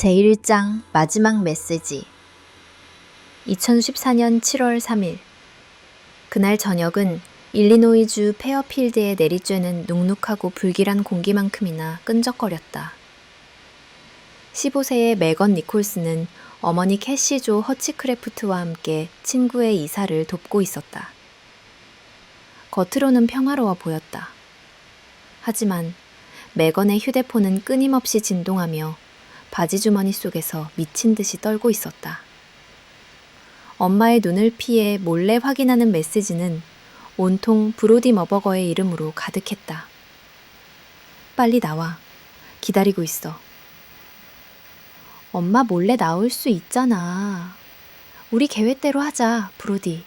제1장 마지막 메시지 2014년 7월 3일 그날 저녁은 일리노이주 페어필드에 내리쬐는 눅눅하고 불길한 공기만큼이나 끈적거렸다. 15세의 메건 니콜스는 어머니 캐시 조 허치크래프트와 함께 친구의 이사를 돕고 있었다. 겉으로는 평화로워 보였다. 하지만 메건의 휴대폰은 끊임없이 진동하며 바지주머니 속에서 미친 듯이 떨고 있었다. 엄마의 눈을 피해 몰래 확인하는 메시지는 온통 브로디 머버거의 이름으로 가득했다. 빨리 나와. 기다리고 있어. 엄마 몰래 나올 수 있잖아. 우리 계획대로 하자, 브로디.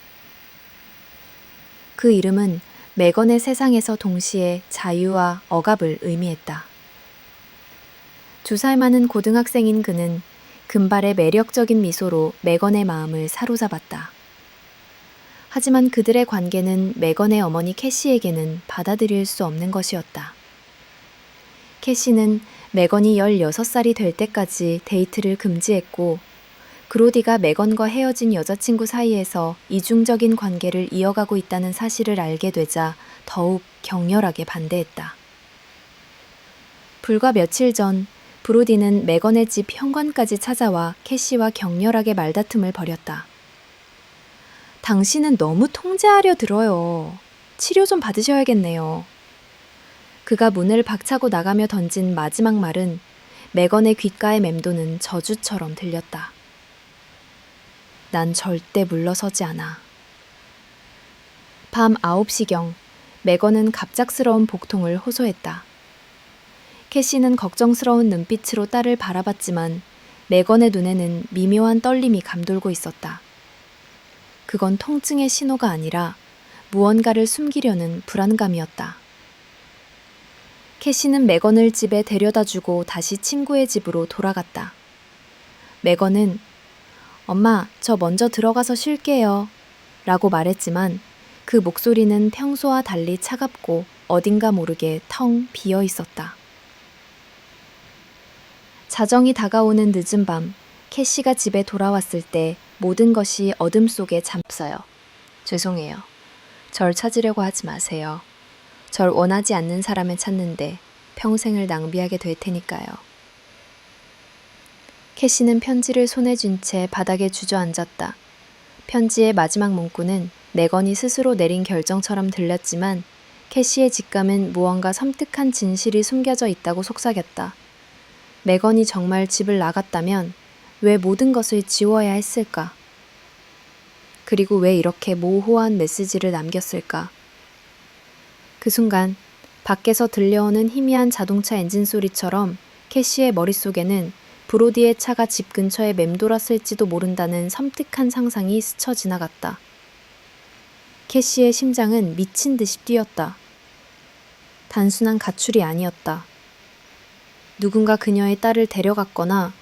그 이름은 메건의 세상에서 동시에 자유와 억압을 의미했다. 2살 많은 고등학생인 그는 금발의 매력적인 미소로 메건의 마음을 사로잡았다. 하지만 그들의 관계는 메건의 어머니 캐시에게는 받아들일 수 없는 것이었다. 캐시는 메건이 16살이 될 때까지 데이트를 금지했고, 그로디가 메건과 헤어진 여자친구 사이에서 이중적인 관계를 이어가고 있다는 사실을 알게 되자 더욱 격렬하게 반대했다. 불과 며칠 전 브로디는 메건의 집 현관까지 찾아와 캐시와 격렬하게 말다툼을 벌였다. 당신은 너무 통제하려 들어요. 치료 좀 받으셔야겠네요. 그가 문을 박차고 나가며 던진 마지막 말은 메건의 귓가에 맴도는 저주처럼 들렸다. 난 절대 물러서지 않아. 밤 9시경 메건은 갑작스러운 복통을 호소했다. 캐시는 걱정스러운 눈빛으로 딸을 바라봤지만 메건의 눈에는 미묘한 떨림이 감돌고 있었다. 그건 통증의 신호가 아니라 무언가를 숨기려는 불안감이었다. 캐시는 메건을 집에 데려다주고 다시 친구의 집으로 돌아갔다. 메건은 엄마, 저 먼저 들어가서 쉴게요 라고 말했지만 그 목소리는 평소와 달리 차갑고 어딘가 모르게 텅 비어 있었다. 자정이 다가오는 늦은 밤, 캐시가 집에 돌아왔을 때 모든 것이 어둠 속에 잠겼어요. 죄송해요. 절 찾으려고 하지 마세요. 절 원하지 않는 사람을 찾는데 평생을 낭비하게 될 테니까요. 캐시는 편지를 손에 쥔 채 바닥에 주저앉았다. 편지의 마지막 문구는 메건이 스스로 내린 결정처럼 들렸지만 캐시의 직감은 무언가 섬뜩한 진실이 숨겨져 있다고 속삭였다. 메건이 정말 집을 나갔다면 왜 모든 것을 지워야 했을까? 그리고 왜 이렇게 모호한 메시지를 남겼을까? 그 순간 밖에서 들려오는 희미한 자동차 엔진 소리처럼 캐시의 머릿속에는 브로디의 차가 집 근처에 맴돌았을지도 모른다는 섬뜩한 상상이 스쳐 지나갔다. 캐시의 심장은 미친 듯이 뛰었다. 단순한 가출이 아니었다. 누군가 그녀의 딸을 데려갔거나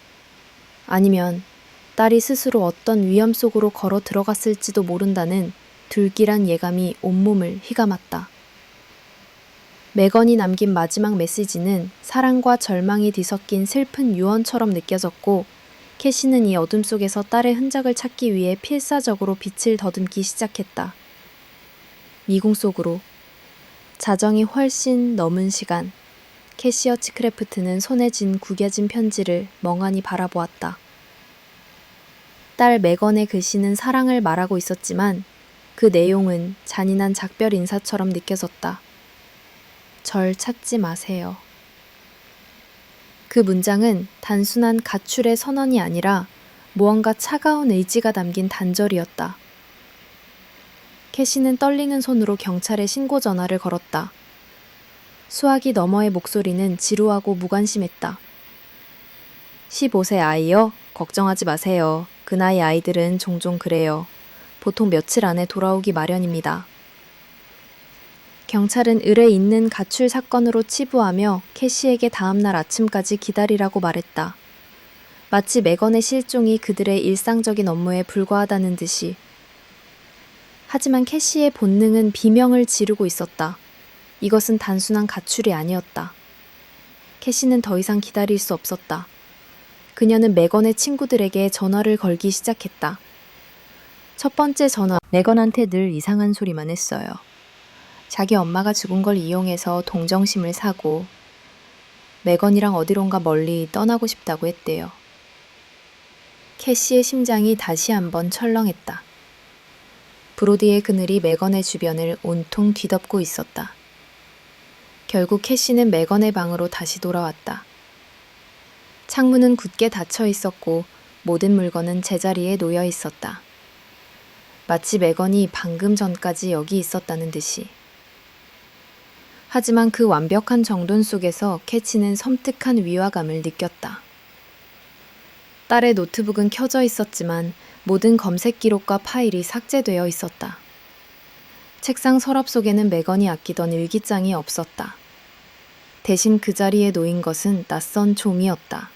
아니면 딸이 스스로 어떤 위험 속으로 걸어 들어갔을지도 모른다는 불길한 예감이 온몸을 휘감았다. 메건이 남긴 마지막 메시지는 사랑과 절망이 뒤섞인 슬픈 유언처럼 느껴졌고 캐시는 이 어둠 속에서 딸의 흔적을 찾기 위해 필사적으로 빛을 더듬기 시작했다. 미궁 속으로 자정이 훨씬 넘은 시간 캐시 허치크래프트는 손에 쥔 구겨진 편지를 멍하니 바라보았다. 딸 메건의 글씨는 사랑을 말하고 있었지만 그 내용은 잔인한 작별 인사처럼 느껴졌다. 절 찾지 마세요. 그 문장은 단순한 가출의 선언이 아니라 무언가 차가운 의지가 담긴 단절이었다. 캐시는 떨리는 손으로 경찰에 신고 전화를 걸었다. 수화기 너머의 목소리는 지루하고 무관심했다. 15세 아이요? 걱정하지 마세요. 그 나이 아이들은 종종 그래요. 보통 며칠 안에 돌아오기 마련입니다. 경찰은 을에 있는 가출 사건으로 치부하며 캐시에게 다음날 아침까지 기다리라고 말했다. 마치 메건의 실종이 그들의 일상적인 업무에 불과하다는 듯이. 하지만 캐시의 본능은 비명을 지르고 있었다. 이것은 단순한 가출이 아니었다. 캐시는 더 이상 기다릴 수 없었다. 그녀는 매건의 친구들에게 전화를 걸기 시작했다. 첫 번째 전화, 매건한테 늘 이상한 소리만 했어요. 자기 엄마가 죽은 걸 이용해서 동정심을 사고 매건이랑 어디론가 멀리 떠나고 싶다고 했대요. 캐시의 심장이 다시 한번 철렁했다. 브로디의 그늘이 매건의 주변을 온통 뒤덮고 있었다. 결국 캐시는 매건의 방으로 다시 돌아왔다. 창문은 굳게 닫혀 있었고 모든 물건은 제자리에 놓여 있었다. 마치 매건이 방금 전까지 여기 있었다는 듯이. 하지만 그 완벽한 정돈 속에서 캐치는 섬뜩한 위화감을 느꼈다. 딸의 노트북은 켜져 있었지만 모든 검색 기록과 파일이 삭제되어 있었다. 책상 서랍 속에는 매건이 아끼던 일기장이 없었다. 대신 그 자리에 놓인 것은 낯선 종이었다.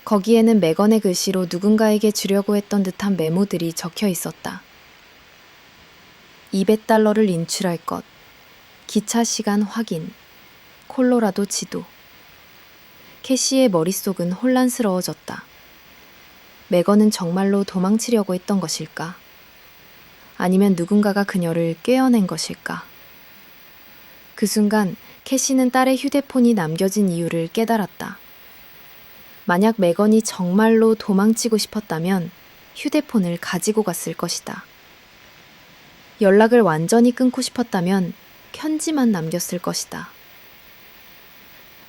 거기에는 매건의 글씨로 누군가에게 주려고 했던 듯한 메모들이 적혀 있었다. $200를 인출할 것, 기차 시간 확인, 콜로라도 지도. 캐시의 머릿속은 혼란스러워졌다. 매건은 정말로 도망치려고 했던 것일까? 아니면 누군가가 그녀를 꿰어낸 것일까? 그 순간 캐시는 딸의 휴대폰이 남겨진 이유를 깨달았다. 만약 매건이 정말로 도망치고 싶었다면 휴대폰을 가지고 갔을 것이다. 연락을 완전히 끊고 싶었다면 편지만 남겼을 것이다.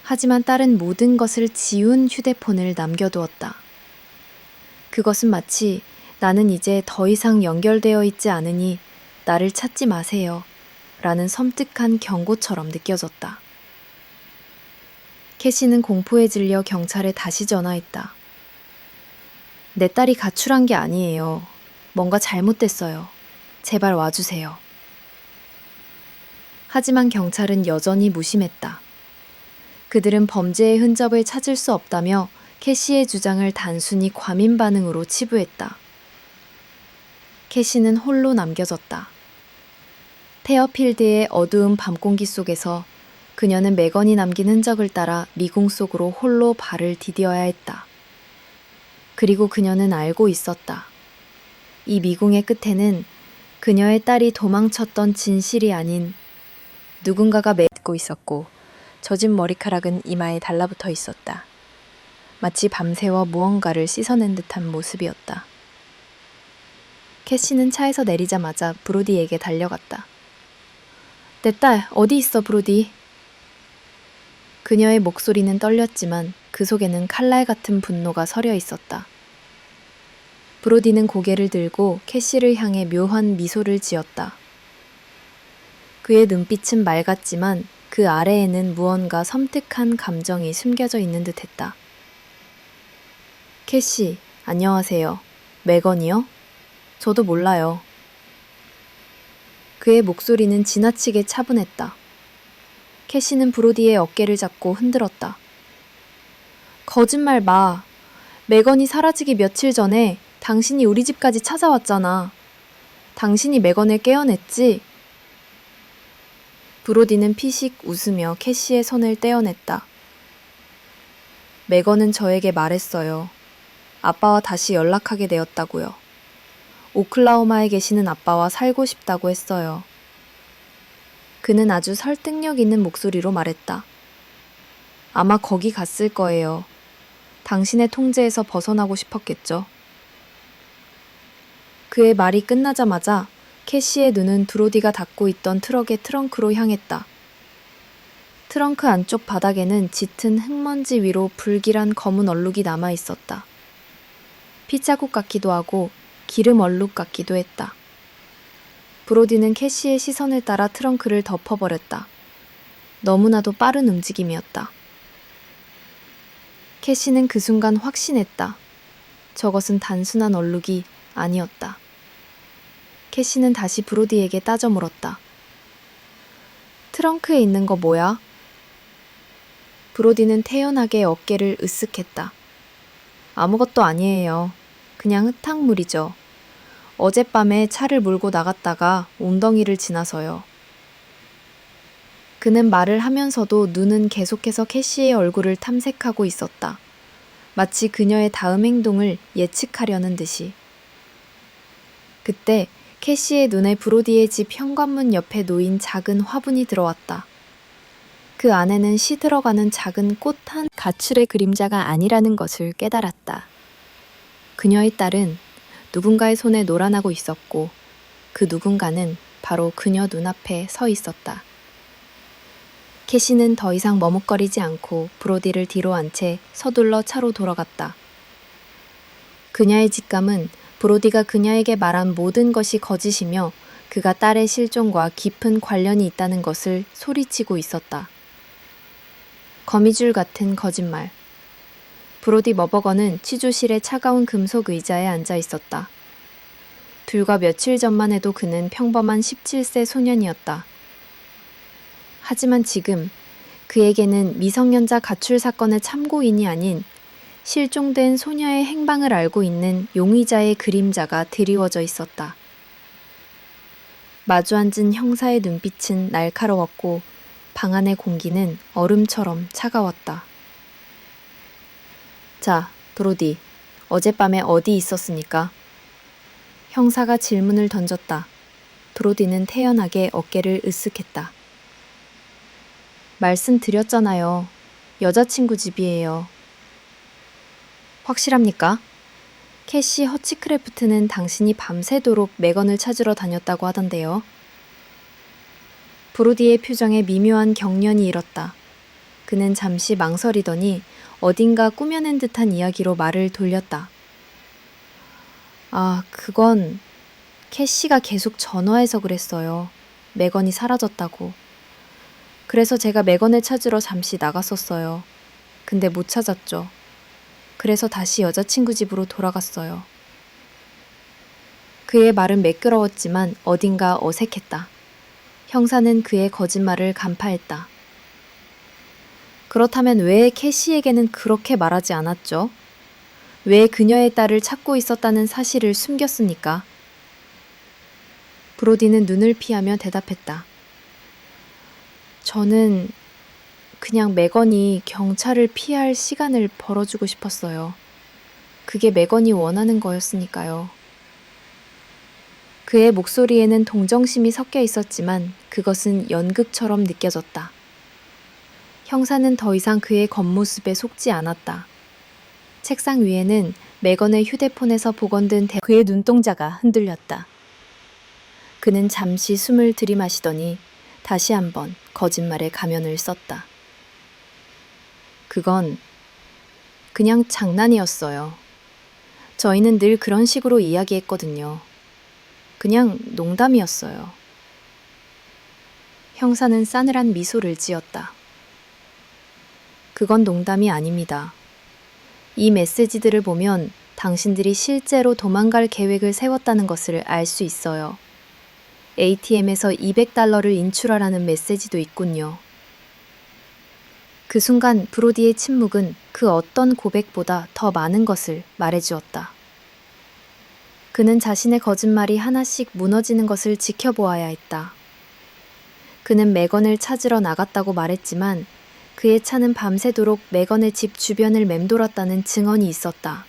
하지만 딸은 모든 것을 지운 휴대폰을 남겨두었다. 그것은 마치 나는 이제 더 이상 연결되어 있지 않으니 나를 찾지 마세요 라는 섬뜩한 경고처럼 느껴졌다. 캐시는 공포에 질려 경찰에 다시 전화했다. 내 딸이 가출한 게 아니에요. 뭔가 잘못됐어요. 제발 와주세요. 하지만 경찰은 여전히 무심했다. 그들은 범죄의 흔적을 찾을 수 없다며 캐시의 주장을 단순히 과민 반응으로 치부했다. 캐시는 홀로 남겨졌다. 테어필드의 어두운 밤공기 속에서 그녀는 매건이 남긴 흔적을 따라 미궁 속으로 홀로 발을 디뎌야 했다. 그리고 그녀는 알고 있었다. 이 미궁의 끝에는 그녀의 딸이 도망쳤던 진실이 아닌 누군가가 맺고 있었고 젖은 머리카락은 이마에 달라붙어 있었다. 마치 밤새워 무언가를 씻어낸 듯한 모습이었다. 캐시는 차에서 내리자마자 브로디에게 달려갔다. 내 딸, 어디 있어, 브로디? 그녀의 목소리는 떨렸지만 그 속에는 칼날 같은 분노가 서려 있었다. 브로디는 고개를 들고 캐시를 향해 묘한 미소를 지었다. 그의 눈빛은 맑았지만 그 아래에는 무언가 섬뜩한 감정이 숨겨져 있는 듯했다. 캐시, 안녕하세요. 매건이요? 저도 몰라요. 그의 목소리는 지나치게 차분했다. 캐시는 브로디의 어깨를 잡고 흔들었다. 거짓말 마. 매건이 사라지기 며칠 전에 당신이 우리 집까지 찾아왔잖아. 당신이 매건을 깨어냈지? 브로디는 피식 웃으며 캐시의 손을 떼어냈다. 매건은 저에게 말했어요. 아빠와 다시 연락하게 되었다고요. 오클라호마에 계시는 아빠와 살고 싶다고 했어요. 그는 아주 설득력 있는 목소리로 말했다. 아마 거기 갔을 거예요. 당신의 통제에서 벗어나고 싶었겠죠. 그의 말이 끝나자마자 캐시의 눈은 브로디가 닫고 있던 트럭의 트렁크로 향했다. 트렁크 안쪽 바닥에는 짙은 흙먼지 위로 불길한 검은 얼룩이 남아 있었다. 피자국 같기도 하고 기름 얼룩 같기도 했다. 브로디는 캐시의 시선을 따라 트렁크를 덮어버렸다. 너무나도 빠른 움직임이었다. 캐시는 그 순간 확신했다. 저것은 단순한 얼룩이 아니었다. 캐시는 다시 브로디에게 따져 물었다. 트렁크에 있는 거 뭐야? 브로디는 태연하게 어깨를 으쓱했다. 아무것도 아니에요. 그냥 흙탕물이죠. 어젯밤에 차를 몰고 나갔다가 웅덩이를 지나서요. 그는 말을 하면서도 눈은 계속해서 캐시의 얼굴을 탐색하고 있었다. 마치 그녀의 다음 행동을 예측하려는 듯이. 그때 캐시의 눈에 브로디의 집 현관문 옆에 놓인 작은 화분이 들어왔다. 그 안에는 시들어가는 작은 꽃 한 가출의 그림자가 아니라는 것을 깨달았다. 그녀의 딸은 누군가의 손에 놀아나고 있었고 그 누군가는 바로 그녀 눈앞에 서 있었다. 캐시는 더 이상 머뭇거리지 않고 브로디를 뒤로 한 채 서둘러 차로 돌아갔다. 그녀의 직감은 브로디가 그녀에게 말한 모든 것이 거짓이며 그가 딸의 실종과 깊은 관련이 있다는 것을 소리치고 있었다. 거미줄 같은 거짓말. 브로디 머버건은 취조실의 차가운 금속 의자에 앉아 있었다. 불과 며칠 전만 해도 그는 평범한 17세 소년이었다. 하지만 지금 그에게는 미성년자 가출 사건의 참고인이 아닌 실종된 소녀의 행방을 알고 있는 용의자의 그림자가 드리워져 있었다. 마주 앉은 형사의 눈빛은 날카로웠고 방 안의 공기는 얼음처럼 차가웠다. 자, 브로디, 어젯밤에 어디 있었습니까? 형사가 질문을 던졌다. 브로디는 태연하게 어깨를 으쓱했다. 말씀드렸잖아요. 여자친구 집이에요. 확실합니까? 캐시 허치크래프트는 당신이 밤새도록 매건을 찾으러 다녔다고 하던데요. 브로디의 표정에 미묘한 경련이 일었다. 그는 잠시 망설이더니 어딘가 꾸며낸 듯한 이야기로 말을 돌렸다. 아, 그건 캐시가 계속 전화해서 그랬어요. 매건이 사라졌다고. 그래서 제가 매건을 찾으러 잠시 나갔었어요. 근데 못 찾았죠. 그래서 다시 여자친구 집으로 돌아갔어요. 그의 말은 매끄러웠지만 어딘가 어색했다. 형사는 그의 거짓말을 간파했다. 그렇다면 왜 캐시에게는 그렇게 말하지 않았죠? 왜 그녀의 딸을 찾고 있었다는 사실을 숨겼습니까? 브로디는 눈을 피하며 대답했다. 저는 그냥 매건이 경찰을 피할 시간을 벌어주고 싶었어요. 그게 매건이 원하는 거였으니까요. 그의 목소리에는 동정심이 섞여 있었지만 그것은 연극처럼 느껴졌다. 형사는 더 이상 그의 겉모습에 속지 않았다. 책상 위에는 매건의 휴대폰에서 복원된 그의 눈동자가 흔들렸다. 그는 잠시 숨을 들이마시더니 다시 한번 거짓말의 가면을 썼다. 그건 그냥 장난이었어요. 저희는 늘 그런 식으로 이야기했거든요. 그냥 농담이었어요. 형사는 싸늘한 미소를 지었다. 그건 농담이 아닙니다. 이 메시지들을 보면 당신들이 실제로 도망갈 계획을 세웠다는 것을 알 수 있어요. ATM에서 $200를 인출하라는 메시지도 있군요. 그 순간 브로디의 침묵은 그 어떤 고백보다 더 많은 것을 말해주었다. 그는 자신의 거짓말이 하나씩 무너지는 것을 지켜보아야 했다. 그는 매건을 찾으러 나갔다고 말했지만 그의 차는 밤새도록 매건의 집 주변을 맴돌았다는 증언이 있었다.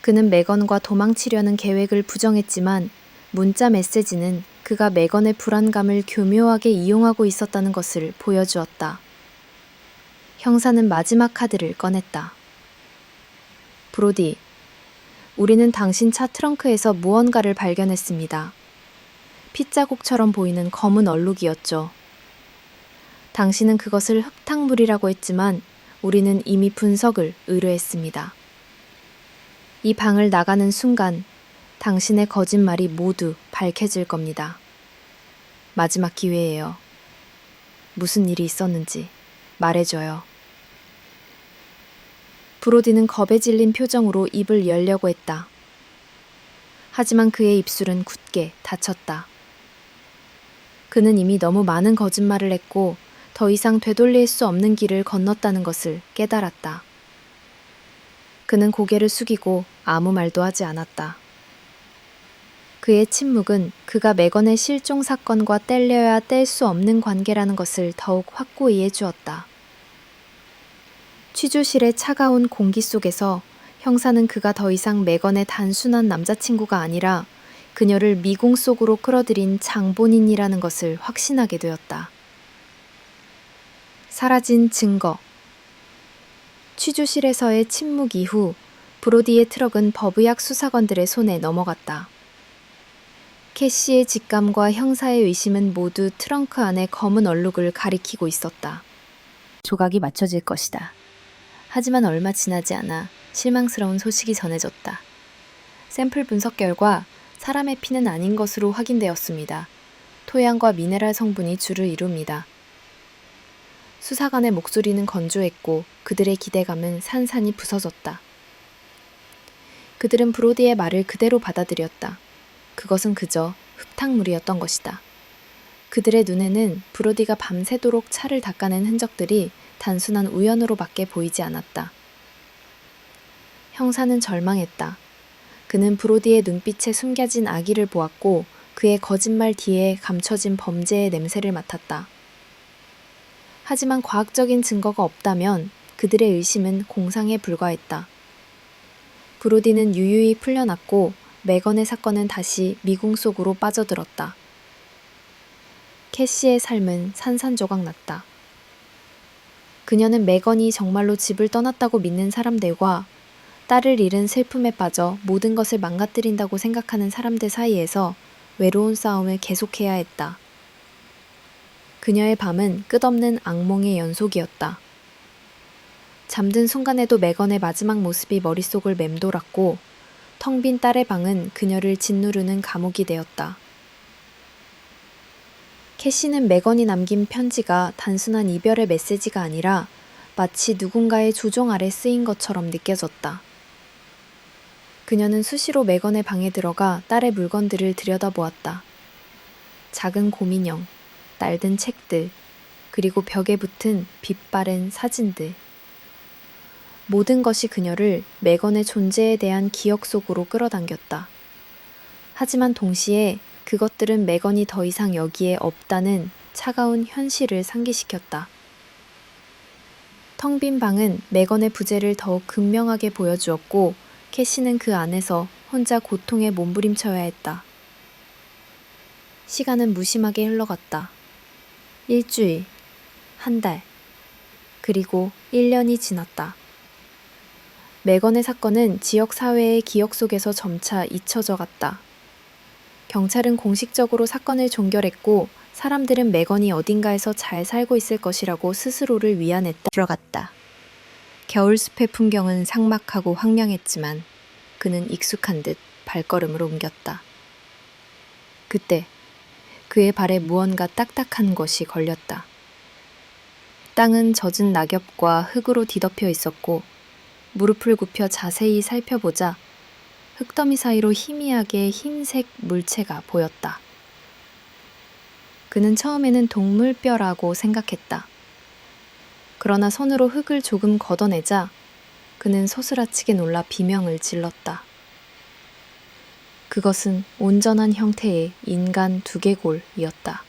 그는 매건과 도망치려는 계획을 부정했지만 문자 메시지는 그가 매건의 불안감을 교묘하게 이용하고 있었다는 것을 보여주었다. 형사는 마지막 카드를 꺼냈다. 브로디, 우리는 당신 차 트렁크에서 무언가를 발견했습니다. 핏자국처럼 보이는 검은 얼룩이었죠. 당신은 그것을 흙탕물이라고 했지만 우리는 이미 분석을 의뢰했습니다. 이 방을 나가는 순간 당신의 거짓말이 모두 밝혀질 겁니다. 마지막 기회예요. 무슨 일이 있었는지 말해줘요. 브로디는 겁에 질린 표정으로 입을 열려고 했다. 하지만 그의 입술은 굳게 닫혔다. 그는 이미 너무 많은 거짓말을 했고 더 이상 되돌릴 수 없는 길을 건넜다는 것을 깨달았다. 그는 고개를 숙이고 아무 말도 하지 않았다. 그의 침묵은 그가 매건의 실종 사건과 뗄려야 뗄 수 없는 관계라는 것을 더욱 확고히 해주었다. 취조실의 차가운 공기 속에서 형사는 그가 더 이상 매건의 단순한 남자친구가 아니라 그녀를 미궁 속으로 끌어들인 장본인이라는 것을 확신하게 되었다. 사라진 증거. 취조실에서의 침묵 이후 브로디의 트럭은 법의학 수사관들의 손에 넘어갔다. 캐시의 직감과 형사의 의심은 모두 트렁크 안의 검은 얼룩을 가리키고 있었다. 조각이 맞춰질 것이다. 하지만 얼마 지나지 않아 실망스러운 소식이 전해졌다. 샘플 분석 결과 사람의 피는 아닌 것으로 확인되었습니다. 토양과 미네랄 성분이 주를 이룹니다. 수사관의 목소리는 건조했고 그들의 기대감은 산산이 부서졌다. 그들은 브로디의 말을 그대로 받아들였다. 그것은 그저 흙탕물이었던 것이다. 그들의 눈에는 브로디가 밤새도록 차를 닦아낸 흔적들이 단순한 우연으로밖에 보이지 않았다. 형사는 절망했다. 그는 브로디의 눈빛에 숨겨진 악의를 보았고 그의 거짓말 뒤에 감춰진 범죄의 냄새를 맡았다. 하지만 과학적인 증거가 없다면 그들의 의심은 공상에 불과했다. 브로디는 유유히 풀려났고 매건의 사건은 다시 미궁 속으로 빠져들었다. 캐시의 삶은 산산조각났다. 그녀는 매건이 정말로 집을 떠났다고 믿는 사람들과 딸을 잃은 슬픔에 빠져 모든 것을 망가뜨린다고 생각하는 사람들 사이에서 외로운 싸움을 계속해야 했다. 그녀의 밤은 끝없는 악몽의 연속이었다. 잠든 순간에도 매건의 마지막 모습이 머릿속을 맴돌았고 텅 빈 딸의 방은 그녀를 짓누르는 감옥이 되었다. 캐시는 매건이 남긴 편지가 단순한 이별의 메시지가 아니라 마치 누군가의 조종 아래 쓰인 것처럼 느껴졌다. 그녀는 수시로 매건의 방에 들어가 딸의 물건들을 들여다보았다. 작은 곰인형, 낡은 책들, 그리고 벽에 붙은 빛바랜 사진들. 모든 것이 그녀를 매건의 존재에 대한 기억 속으로 끌어당겼다. 하지만 동시에 그것들은 매건이 더 이상 여기에 없다는 차가운 현실을 상기시켰다. 텅 빈 방은 매건의 부재를 더욱 극명하게 보여주었고 캐시는 그 안에서 혼자 고통에 몸부림쳐야 했다. 시간은 무심하게 흘러갔다. 일주일, 한 달, 그리고 1년이 지났다. 매건의 사건은 지역 사회의 기억 속에서 점차 잊혀져 갔다. 경찰은 공식적으로 사건을 종결했고 사람들은 매건이 어딘가에서 잘 살고 있을 것이라고 스스로를 위안했다. 들어갔다. 겨울숲의 풍경은 삭막하고 황량했지만 그는 익숙한 듯 발걸음을 옮겼다. 그때 그의 발에 무언가 딱딱한 것이 걸렸다. 땅은 젖은 낙엽과 흙으로 뒤덮여 있었고 무릎을 굽혀 자세히 살펴보자 흙더미 사이로 희미하게 흰색 물체가 보였다. 그는 처음에는 동물뼈라고 생각했다. 그러나 손으로 흙을 조금 걷어내자 그는 소스라치게 놀라 비명을 질렀다. 그것은 온전한 형태의 인간 두개골이었다.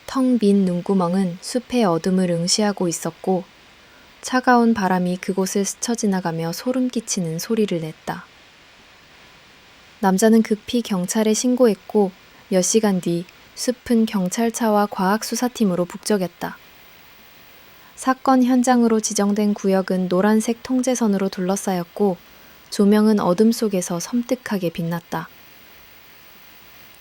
텅 빈 눈구멍은 숲의 어둠을 응시하고 있었고 차가운 바람이 그곳을 스쳐 지나가며 소름 끼치는 소리를 냈다. 남자는 급히 경찰에 신고했고 몇 시간 뒤 숲은 경찰차와 과학수사팀으로 북적였다. 사건 현장으로 지정된 구역은 노란색 통제선으로 둘러싸였고 조명은 어둠 속에서 섬뜩하게 빛났다.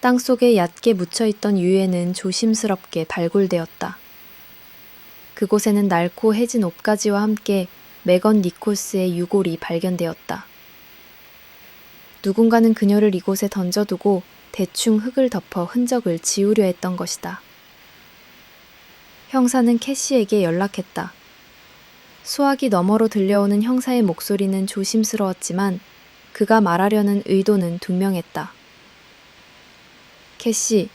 땅속에 얕게 묻혀있던 유해는 조심스럽게 발굴되었다. 그곳에는 낡고 해진 옷가지와 함께 매건 니콜스의 유골이 발견되었다. 누군가는 그녀를 이곳에 던져두고 대충 흙을 덮어 흔적을 지우려 했던 것이다. 형사는 캐시에게 연락했다. 수화기 너머로 들려오는 형사의 목소리는 조심스러웠지만 그가 말하려는 의도는 분명했다. 캐시,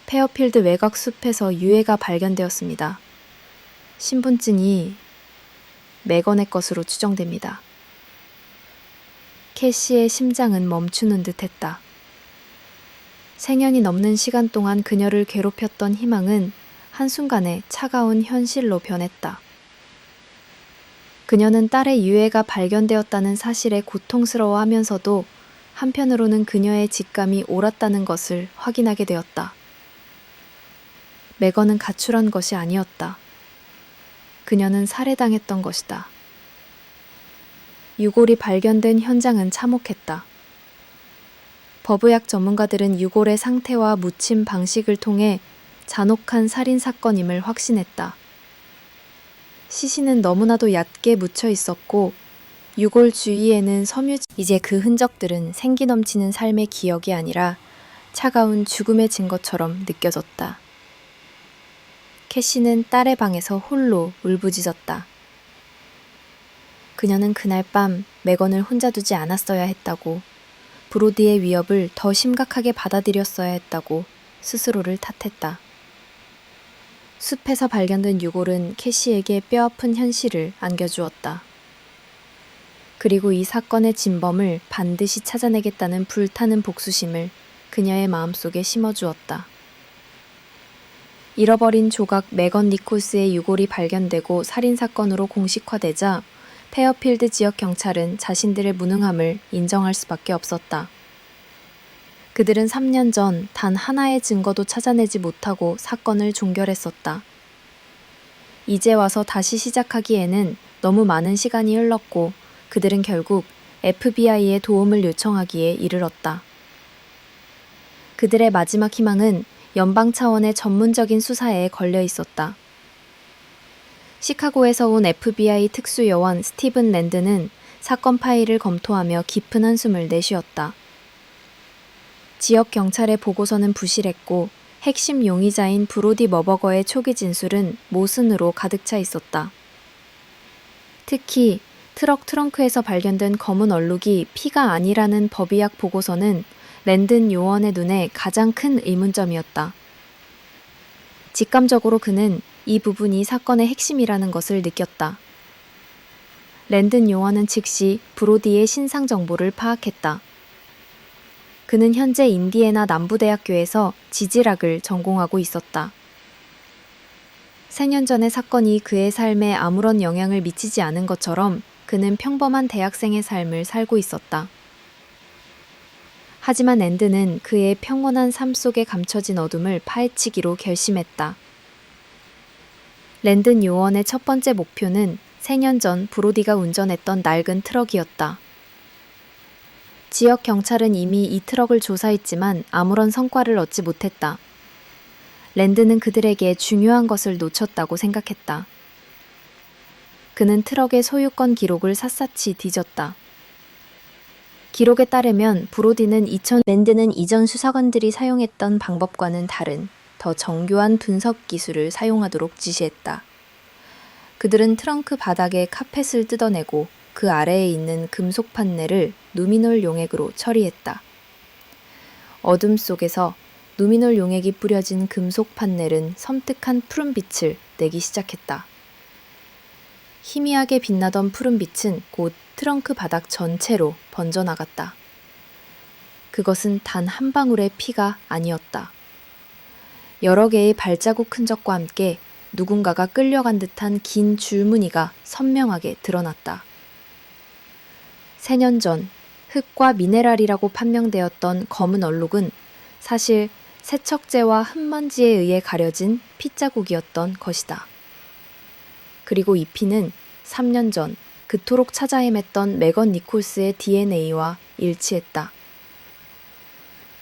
페어필드 외곽 숲에서 유해가 발견되었습니다. 신분증이 매건의 것으로 추정됩니다. 캐시의 심장은 멈추는 듯했다. 생년이 넘는 시간 동안 그녀를 괴롭혔던 희망은 한순간에 차가운 현실로 변했다. 그녀는 딸의 유해가 발견되었다는 사실에 고통스러워하면서도 한편으로는 그녀의 직감이 옳았다는 것을 확인하게 되었다. 매건은 가출한 것이 아니었다. 그녀는 살해당했던 것이다. 유골이 발견된 현장은 참혹했다. 법의학 전문가들은 유골의 상태와 묻힘 방식을 통해 잔혹한 살인 사건임을 확신했다. 시신은 너무나도 얕게 묻혀 있었고 유골 주위에는 섬유질. 이제 그 흔적들은 생기 넘치는 삶의 기억이 아니라 차가운 죽음의 증거처럼 느껴졌다. 캐시는 딸의 방에서 홀로 울부짖었다. 그녀는 그날 밤 매건을 혼자 두지 않았어야 했다고, 브로디의 위협을 더 심각하게 받아들였어야 했다고 스스로를 탓했다. 숲에서 발견된 유골은 캐시에게 뼈아픈 현실을 안겨주었다. 그리고 이 사건의 진범을 반드시 찾아내겠다는 불타는 복수심을 그녀의 마음속에 심어주었다. 잃어버린 조각 매건 니콜스의 유골이 발견되고 살인사건으로 공식화되자 페어필드 지역 경찰은 자신들의 무능함을 인정할 수밖에 없었다. 그들은 3년 전 단 하나의 증거도 찾아내지 못하고 사건을 종결했었다. 이제 와서 다시 시작하기에는 너무 많은 시간이 흘렀고 그들은 결국 FBI의 도움을 요청하기에 이르렀다. 그들의 마지막 희망은 연방 차원의 전문적인 수사에 걸려 있었다. 시카고에서 온 FBI 특수요원 스티븐 랜드는 사건 파일을 검토하며 깊은 한숨을 내쉬었다. 지역 경찰의 보고서는 부실했고 핵심 용의자인 브로디 머버거의 초기 진술은 모순으로 가득 차 있었다. 특히 트럭 트렁크에서 발견된 검은 얼룩이 피가 아니라는 법의학 보고서는 랜든 요원의 눈에 가장 큰 의문점이었다. 직감적으로 그는 이 부분이 사건의 핵심이라는 것을 느꼈다. 랜든 요원은 즉시 브로디의 신상 정보를 파악했다. 그는 현재 인디애나 남부대학교에서 지질학을 전공하고 있었다. 3년 전의 사건이 그의 삶에 아무런 영향을 미치지 않은 것처럼 그는 평범한 대학생의 삶을 살고 있었다. 하지만 랜드는 그의 평온한 삶 속에 감춰진 어둠을 파헤치기로 결심했다. 랜든 요원의 첫 번째 목표는 3년 전 브로디가 운전했던 낡은 트럭이었다. 지역 경찰은 이미 이 트럭을 조사했지만 아무런 성과를 얻지 못했다. 랜드는 그들에게 중요한 것을 놓쳤다고 생각했다. 그는 트럭의 소유권 기록을 샅샅이 뒤졌다. 기록에 따르면 브로디는 랜드는 이전 수사관들이 사용했던 방법과는 다른 더 정교한 분석 기술을 사용하도록 지시했다. 그들은 트렁크 바닥에 카펫을 뜯어내고 그 아래에 있는 금속 판넬을 루미놀 용액으로 처리했다. 어둠 속에서 루미놀 용액이 뿌려진 금속 판넬은 섬뜩한 푸른빛을 내기 시작했다. 희미하게 빛나던 푸른빛은 곧 트렁크 바닥 전체로 번져나갔다. 그것은 단 한 방울의 피가 아니었다. 여러 개의 발자국 흔적과 함께 누군가가 끌려간 듯한 긴 줄무늬가 선명하게 드러났다. 3년 전 흙과 미네랄이라고 판명되었던 검은 얼룩은 사실 세척제와 흙먼지에 의해 가려진 핏자국이었던 것이다. 그리고 이 피는 3년 전 그토록 찾아 헤맸던 매건 니콜스의 DNA와 일치했다.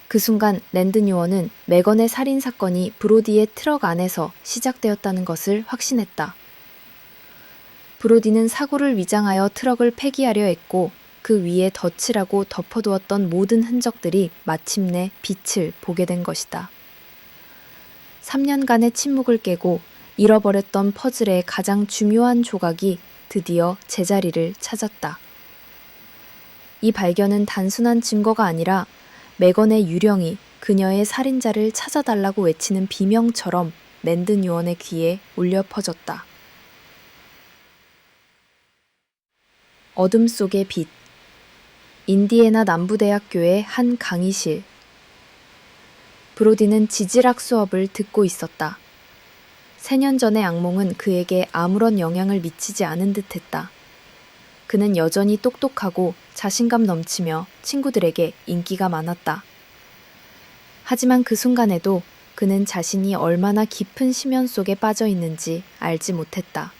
그 순간 랜든 요원은 매건의 살인 사건이 브로디의 트럭 안에서 시작되었다는 것을 확신했다. 브로디는 사고를 위장하여 트럭을 폐기하려 했고 그 위에 덧칠하고 덮어두었던 모든 흔적들이 마침내 빛을 보게 된 것이다. 3년간의 침묵을 깨고 잃어버렸던 퍼즐의 가장 중요한 조각이 드디어 제자리를 찾았다. 이 발견은 단순한 증거가 아니라 매건의 유령이 그녀의 살인자를 찾아달라고 외치는 비명처럼 랜든 요원의 귀에 울려 퍼졌다. 어둠 속의 빛. 인디애나 남부대학교의 한 강의실. 브로디는 지질학 수업을 듣고 있었다. 3년 전의 악몽은 그에게 아무런 영향을 미치지 않은 듯했다. 그는 여전히 똑똑하고 자신감 넘치며 친구들에게 인기가 많았다. 하지만 그 순간에도 그는 자신이 얼마나 깊은 심연 속에 빠져 있는지 알지 못했다.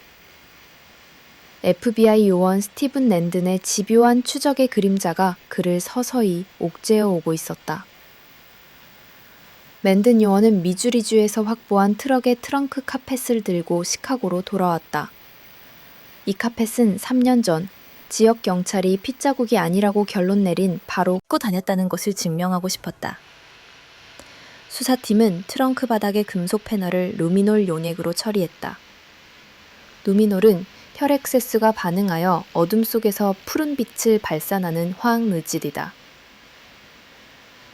FBI 요원 스티븐 랜든의 집요한 추적의 그림자가 그를 서서히 옥죄어 오고 있었다. 랜든 요원은 미주리주에서 확보한 트럭의 트렁크 카펫을 들고 시카고로 돌아왔다. 이 카펫은 3년 전 지역 경찰이 핏자국이 아니라고 결론 내린 바로 꽂고 다녔다는 것을 증명하고 싶었다. 수사팀은 트렁크 바닥의 금속 패널을 루미놀 용액으로 처리했다. 루미놀은 혈액 세수가 반응하여 어둠 속에서 푸른 빛을 발산하는 화학 물질이다.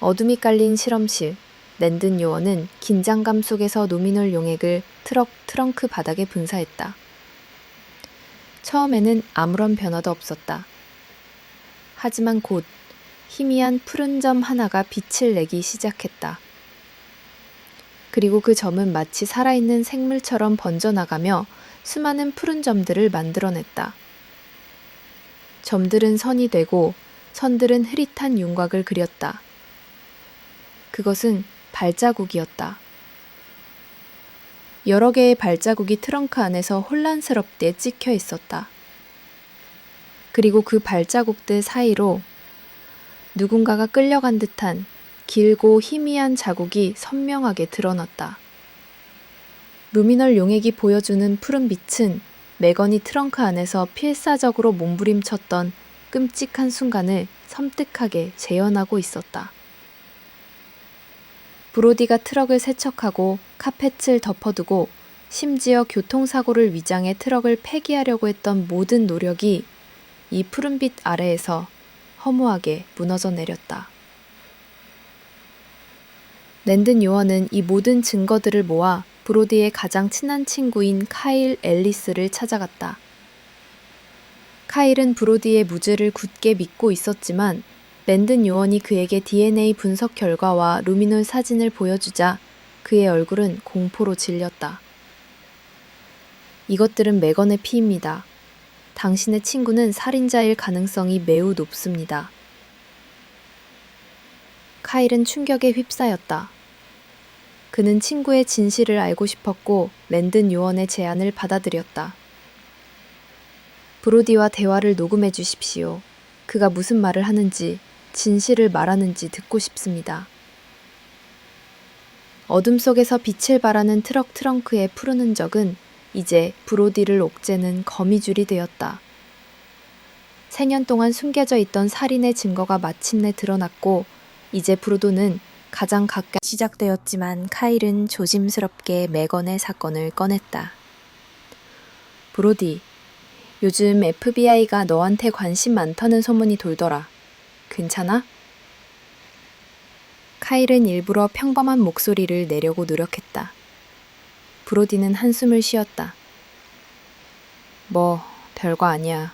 어둠이 깔린 실험실, 랜든 요원은 긴장감 속에서 루미놀 용액을 트렁크 바닥에 분사했다. 처음에는 아무런 변화도 없었다. 하지만 곧 희미한 푸른 점 하나가 빛을 내기 시작했다. 그리고 그 점은 마치 살아있는 생물처럼 번져나가며 수많은 푸른 점들을 만들어냈다. 점들은 선이 되고 선들은 흐릿한 윤곽을 그렸다. 그것은 발자국이었다. 여러 개의 발자국이 트렁크 안에서 혼란스럽게 찍혀 있었다. 그리고 그 발자국들 사이로 누군가가 끌려간 듯한 길고 희미한 자국이 선명하게 드러났다. 루미널 용액이 보여주는 푸른 빛은 매건이 트렁크 안에서 필사적으로 몸부림쳤던 끔찍한 순간을 섬뜩하게 재현하고 있었다. 브로디가 트럭을 세척하고 카펫을 덮어두고 심지어 교통사고를 위장해 트럭을 폐기하려고 했던 모든 노력이 이 푸른빛 아래에서 허무하게 무너져 내렸다. 랜든 요원은 이 모든 증거들을 모아 브로디의 가장 친한 친구인 카일 앨리스를 찾아갔다. 카일은 브로디의 무죄를 굳게 믿고 있었지만 랜든 요원이 그에게 DNA 분석 결과와 루미놀 사진을 보여주자 그의 얼굴은 공포로 질렸다. 이것들은 매건의 피입니다. 당신의 친구는 살인자일 가능성이 매우 높습니다. 카일은 충격에 휩싸였다. 그는 친구의 진실을 알고 싶었고 랜든 요원의 제안을 받아들였다. 브로디와 대화를 녹음해 주십시오. 그가 무슨 말을 하는지, 진실을 말하는지 듣고 싶습니다. 어둠 속에서 빛을 발하는 트럭 트렁크의 푸른 흔적은 이제 브로디를 옥죄는 거미줄이 되었다. 3년 동안 숨겨져 있던 살인의 증거가 마침내 드러났고 이제 브로도는 가장 가까이 시작되었지만 카일은 조심스럽게 매건의 사건을 꺼냈다. 브로디, 요즘 FBI가 너한테 관심 많다는 소문이 돌더라. 괜찮아? 카일은 일부러 평범한 목소리를 내려고 노력했다. 브로디는 한숨을 쉬었다. 뭐, 별거 아니야.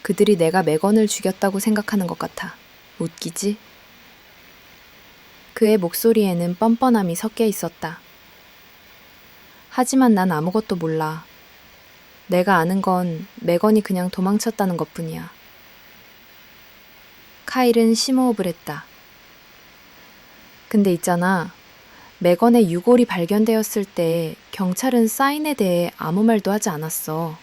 그들이 내가 매건을 죽였다고 생각하는 것 같아. 웃기지? 그의 목소리에는 뻔뻔함이 섞여 있었다. 하지만 난 아무것도 몰라. 내가 아는 건 매건이 그냥 도망쳤다는 것뿐이야. 카일은 심호흡을 했다. 근데 있잖아. 매건의 유골이 발견되었을 때 경찰은 사인에 대해 아무 말도 하지 않았어.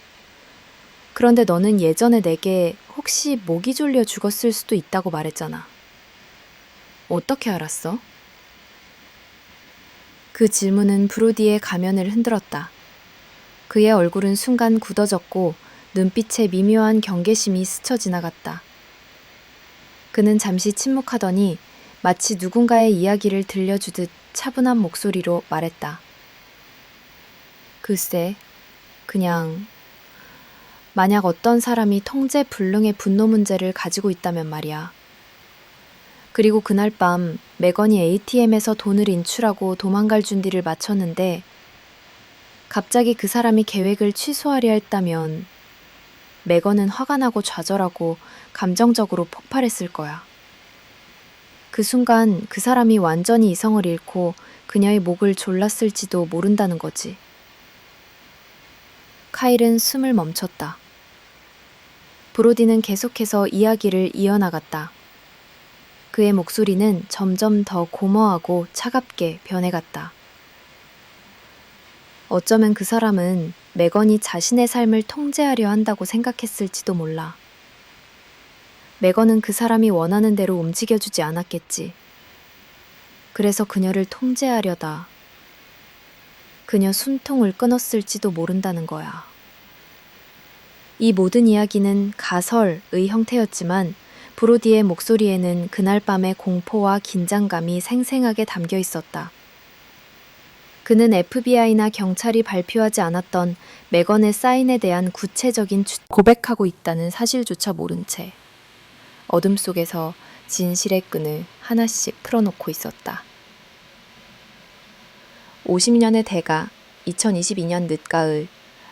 그런데 너는 예전에 내게 혹시 목이 졸려 죽었을 수도 있다고 말했잖아. 어떻게 알았어? 그 질문은 브로디의 가면을 흔들었다. 그의 얼굴은 순간 굳어졌고 눈빛에 미묘한 경계심이 스쳐 지나갔다. 그는 잠시 침묵하더니 마치 누군가의 이야기를 들려주듯 차분한 목소리로 말했다. 글쎄, 그냥 만약 어떤 사람이 통제불능의 분노 문제를 가지고 있다면 말이야. 그리고 그날 밤 매건이 ATM에서 돈을 인출하고 도망갈 준비를 마쳤는데 갑자기 그 사람이 계획을 취소하려 했다면 매건은 화가 나고 좌절하고 감정적으로 폭발했을 거야. 그 순간 그 사람이 완전히 이성을 잃고 그녀의 목을 졸랐을지도 모른다는 거지. 카일은 숨을 멈췄다. 브로디는 계속해서 이야기를 이어나갔다. 그의 목소리는 점점 더 고머하고 차갑게 변해갔다. 어쩌면 그 사람은 매건이 자신의 삶을 통제하려 한다고 생각했을지도 몰라. 매건은 그 사람이 원하는 대로 움직여주지 않았겠지. 그래서 그녀를 통제하려다 그녀 숨통을 끊었을지도 모른다는 거야. 이 모든 이야기는 가설의 형태였지만 브로디의 목소리에는 그날 밤의 공포와 긴장감이 생생하게 담겨 있었다. 그는 FBI나 경찰이 발표하지 않았던 매건의 사인에 대한 구체적인 고백하고 있다는 사실조차 모른 채 어둠 속에서 진실의 끈을 하나씩 풀어놓고 있었다. 50년의 대가 2022년 늦가을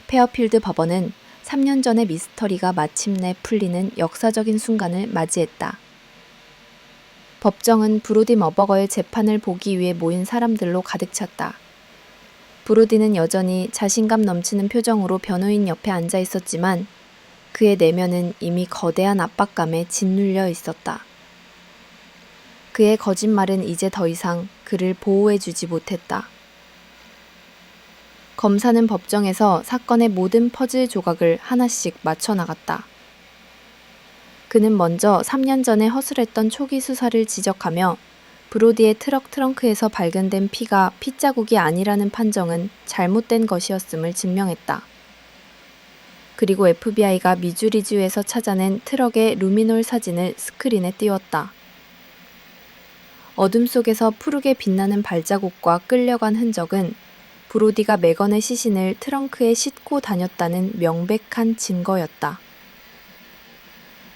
페어필드 법원은 3년 전의 미스터리가 마침내 풀리는 역사적인 순간을 맞이했다. 법정은 브로디 머버거의 재판을 보기 위해 모인 사람들로 가득 찼다. 브로디는 여전히 자신감 넘치는 표정으로 변호인 옆에 앉아 있었지만 그의 내면은 이미 거대한 압박감에 짓눌려 있었다. 그의 거짓말은 이제 더 이상 그를 보호해주지 못했다. 검사는 법정에서 사건의 모든 퍼즐 조각을 하나씩 맞춰 나갔다. 그는 먼저 3년 전에 허술했던 초기 수사를 지적하며 브로디의 트럭 트렁크에서 발견된 피가 핏자국이 아니라는 판정은 잘못된 것이었음을 증명했다. 그리고 FBI가 미주리주에서 찾아낸 트럭의 루미놀 사진을 스크린에 띄웠다. 어둠 속에서 푸르게 빛나는 발자국과 끌려간 흔적은 브로디가 매건의 시신을 트렁크에 싣고 다녔다는 명백한 증거였다.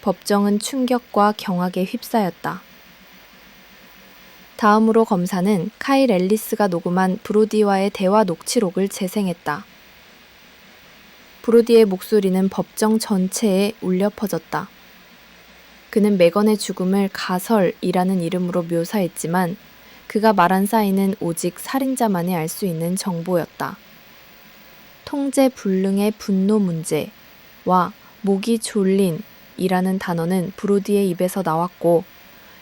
법정은 충격과 경악에 휩싸였다. 다음으로 검사는 카일 앨리스가 녹음한 브로디와의 대화 녹취록을 재생했다. 브로디의 목소리는 법정 전체에 울려 퍼졌다. 그는 매건의 죽음을 가설이라는 이름으로 묘사했지만 그가 말한 사인은 오직 살인자만이 알 수 있는 정보였다. 통제 불능의 분노 문제와 목이 졸린이라는 단어는 브로디의 입에서 나왔고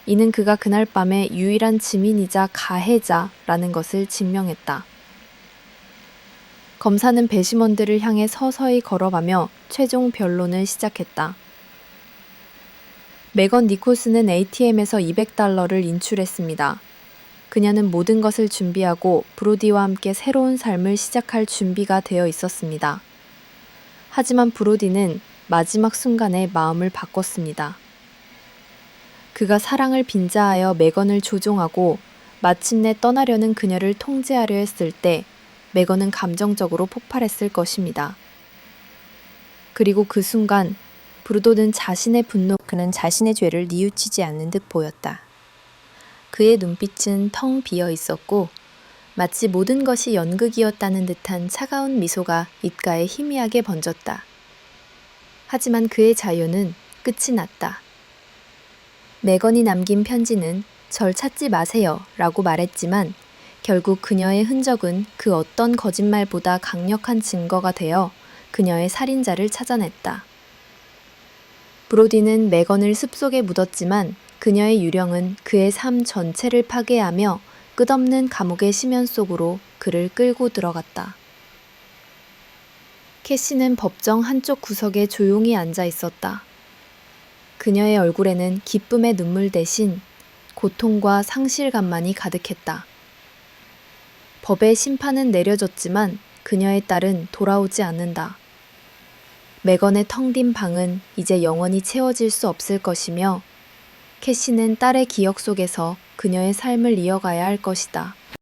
이는 그가 그날 밤의 유일한 증인이자 가해자라는 것을 증명했다. 검사는 배심원들을 향해 서서히 걸어가며 최종 변론을 시작했다. 매건 니콜스는 ATM에서 $200를 인출했습니다. 그녀는 모든 것을 준비하고 브로디와 함께 새로운 삶을 시작할 준비가 되어 있었습니다. 하지만 브로디는 마지막 순간에 마음을 바꿨습니다. 그가 사랑을 빈자하여 매건을 조종하고 마침내 떠나려는 그녀를 통제하려 했을 때 매건은 감정적으로 폭발했을 것입니다. 그리고 그 순간 브로도는 그는 자신의 죄를 뉘우치지 않는 듯 보였다. 그의 눈빛은 텅 비어 있었고 마치 모든 것이 연극이었다는 듯한 차가운 미소가 입가에 희미하게 번졌다. 하지만 그의 자유는 끝이 났다. 매건이 남긴 편지는 절 찾지 마세요 라고 말했지만 결국 그녀의 흔적은 그 어떤 거짓말보다 강력한 증거가 되어 그녀의 살인자를 찾아냈다. 브로디는 매건을 습속에 묻었지만 그녀의 유령은 그의 삶 전체를 파괴하며 끝없는 감옥의 심연 속으로 그를 끌고 들어갔다. 캐시는 법정 한쪽 구석에 조용히 앉아 있었다. 그녀의 얼굴에는 기쁨의 눈물 대신 고통과 상실감만이 가득했다. 법의 심판은 내려졌지만 그녀의 딸은 돌아오지 않는다. 매건의 텅 빈 방은 이제 영원히 채워질 수 없을 것이며 캐시는 딸의 기억 속에서 그녀의 삶을 이어가야 할 것이다.